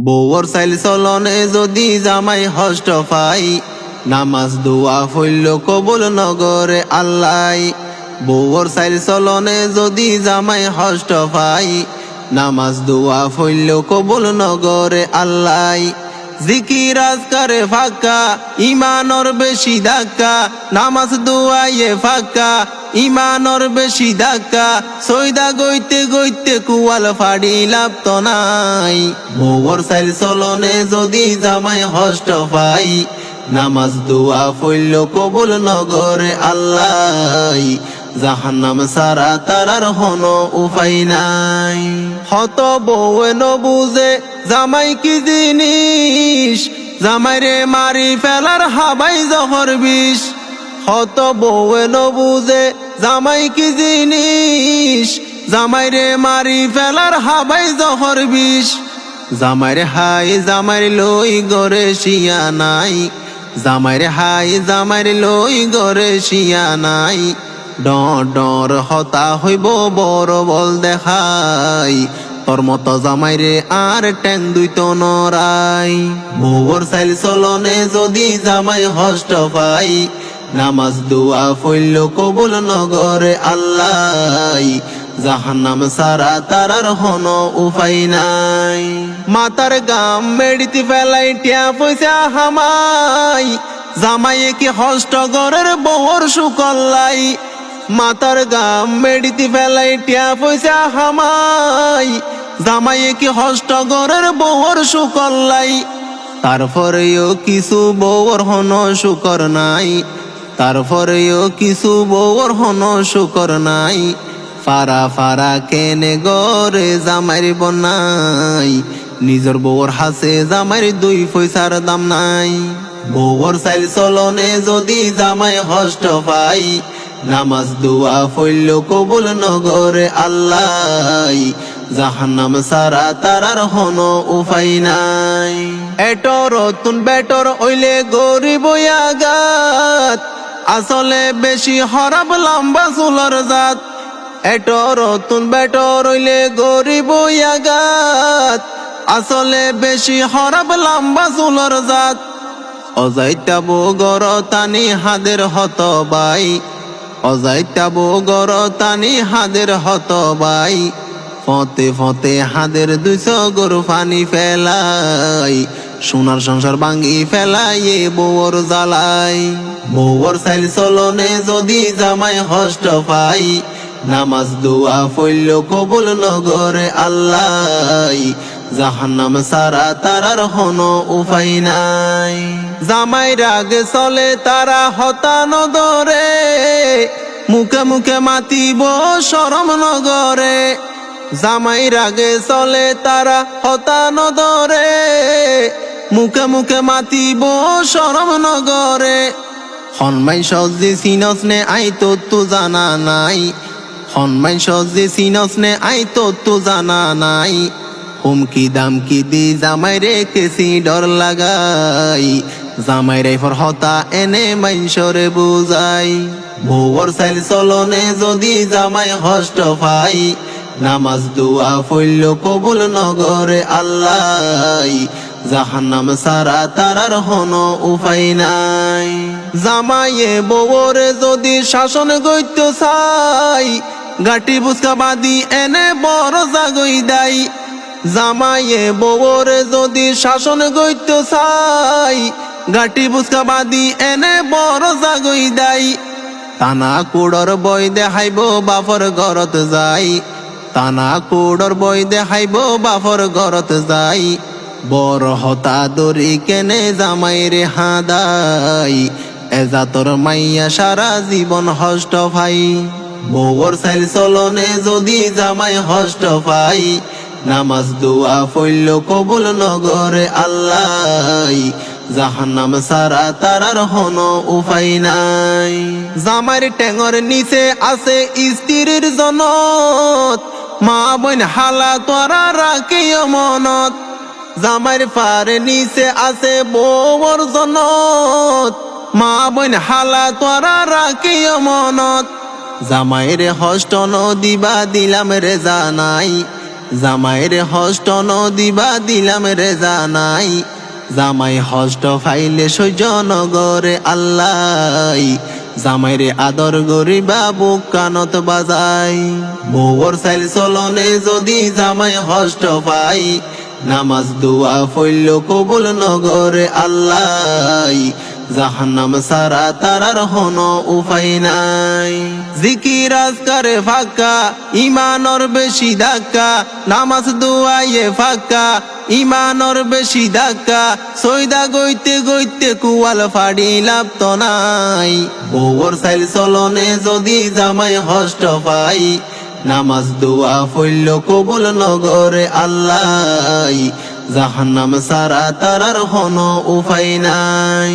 বউর চাইল চলনে যদি জামাই হষ্ট পাই, নামাজ দোয়া হইল কবুল নগরে আল্লাহ। বউর চাইল চলনে যদি জামাই হষ্ট পাই, নামাজ দোয়া হইল কবুল নগরে আল্লাহ। জিকির আজকারে ফাঁকা, ইমানর বেশি ধাক্কা, নামাজ দোয়াইয়ে ফাঁকা, ইমানর বেশি ধাক্কা। সৈদা গইতে গইতে কুয়াল ফাড়ি লাভ তো নাই। বউর চাইল চলনে যদি জামাই হষ্ট পাই, নামাজ দোয়া হইল কবুল নগরে আল্লাহ। জাহান্নাম সারা তারার হন উপায় নাই। হত বউয়ে নবুঝে জামাই কি জিনিস, জামাইরে মারি ফেলার হাবাই জহর বিষ। হত বউয়ে নবুঝে জামাই কি জিনিস, জামাইরে মারি ফেলার হাবাই জহর বিষ। জামাইরে হাই জামাইরে লই গরে শিয়া নাই, জামাইরে হাই জামাইরে লই গরে শিয়া নাই। ডর ডর হতা হইব বড় বল দেখাই, তোর মতো জামাইরে আর ট্যাং দুই তো নরাই। বউর চাইল চলনে যদি জামাই হষ্ট পাই, নামাজ দোয়া হইল কবুল নগরে আল্লাহ। জাহান্নাম সারা তারার হন উপায় নাই। মাতার গাম মেডিতে ফেলাই টিয়া পয়সা হামাই, জামাইয়ে কি হষ্ট গরের বউর সুকল্লাই। মাতার গাম মেডিতে ফেলাই টিয়া পয়সা হামাই, জামাইয়ে কি হষ্ট গরের বউর সুকল্লাই। তারপরেও কিছু বউর হন শুকর নাই, তারপরেও কিছু বউর হন শুকর নাই। ফারা ফারা কেনে গরে জামাইর বনাই, নিজের বউর হাসে জামাইর দুই পয়সার দাম নাই। বউর চাইল চলনে যদি জামাই হষ্ট পাই, নামাজ দোয়া হইল কবুল নগরে আল্লাহ। জাহান্নাম সারা তারার হন উপায় নাই। এটর তুন বেটর ওইলে গরিব আগাত, আসলে বেশি হরাব লম্বা চুলর জাত। এটর তুন বেটর ওইলে গরিব আগাত, আসলে বেশি হরাব লম্বা চুলর জাত। অজাইতাব গর তানি হাদের হত বাই, অজাইতাব গর তানি হাদের হত বাই। ফতে ফতে হাদের 200 গরু পানি ফেলাই, সোনার সংসার ভাঙ্গি ফেলাই এ বউর জ্বালাই। বউর চাইল চলনে যদি জামাই হষ্ট পাই, নামাজ দোয়া হইল কবুল নগরে আল্লাহ। জাহান্নাম সারা তারার হন উপায় নাই। জামাই রাগে চলে তারা হতান দরে, মুখে মুখে মাতিব শরম নগরে। জামাই রাগে চলে তারা হতান দরে, মুখে মুখে মাতিব শরম নগরে। হনমাই সজ্জে সিনস নে আই তো জানা নাই, হনমাই সজ্জে সিনস নে আই তো জানা নাই। হুমকি দামকি দি জামাই রেখেছি ডর লাগাই, জামাই রে হতা এনে মাইনসরে বুঝাই। বউর চাইল চলনে যদি জামাই হষ্ট পাই, নামাজ দোয়া হইল কবুল নগরে আল্লাহ। জাহান্নাম সারা তারার হন উপায় নাই। জামাইয়ে বউরে যদি শাসন গইত চাই, গাটি বুসকা বাদি এনে বড় জাগই দাই। জামাইয়ে বউরে যদি শাসন গইত চাই, গাটি বুসকা বাদি এনে বড় জাগই দাই। তানা কুড়র বই দেখাইব বাপর ঘরত যাই, তানা কুড়র বই দেখাইব বাপর ঘরত যাই। বড় হতা দরি কেনে জামাইরে হাদাই, এজাতর মাইয়া সারা জীবন হষ্ট ভাই। বউর চাইল চলনে যদি জামাই হষ্ট পাই, নামাজ দোয়া হইল কবুল নগরে আল্লাহ। জাহান্নাম সারা তারার হন উপায় নাই। জামাইর টেঙর নিচে আছে স্ত্রীর জনত, মা বোন হালা তোরা রাখিও মনত। জামাইর পার নিচে আছে বউর জনত, মা বোন হালা তোরা রাখিও মনত। জামাইরে হষ্ট নদিবা দিলাম রে জানাই, জামাইরে হষ্ট নদিবা দিলাম রে জানাই জামাই হষ্ট ফাইলে সহ্য নগরে আল্লাহ জামাইরে আদর গরিবা বুক কানত বাজাই বউর সাইল চলনে যদি জামাই হষ্ট পাই নামাজ দোয়া ফইল কবুল নগরে আল্লাহ জাহান্নাম সারা তারার হন উপায় নাই জিকির আজকারে ফাঁকা ইমানর বেশি ধাক্কা নামাজ দোয়াইয়ে ফাঁকা ইমানর বেশি ধাক্কা সৈদা গইতে গইতে কুয়াল ফাড়ি লাভ তো নাই বউর সাইল চলনে যদি জামাই হষ্ট পাই নামাজ দোয়া ফইল কবুল নগরে আল্লাহ জাহান্নাম সারা তারার হন উপায় নাই।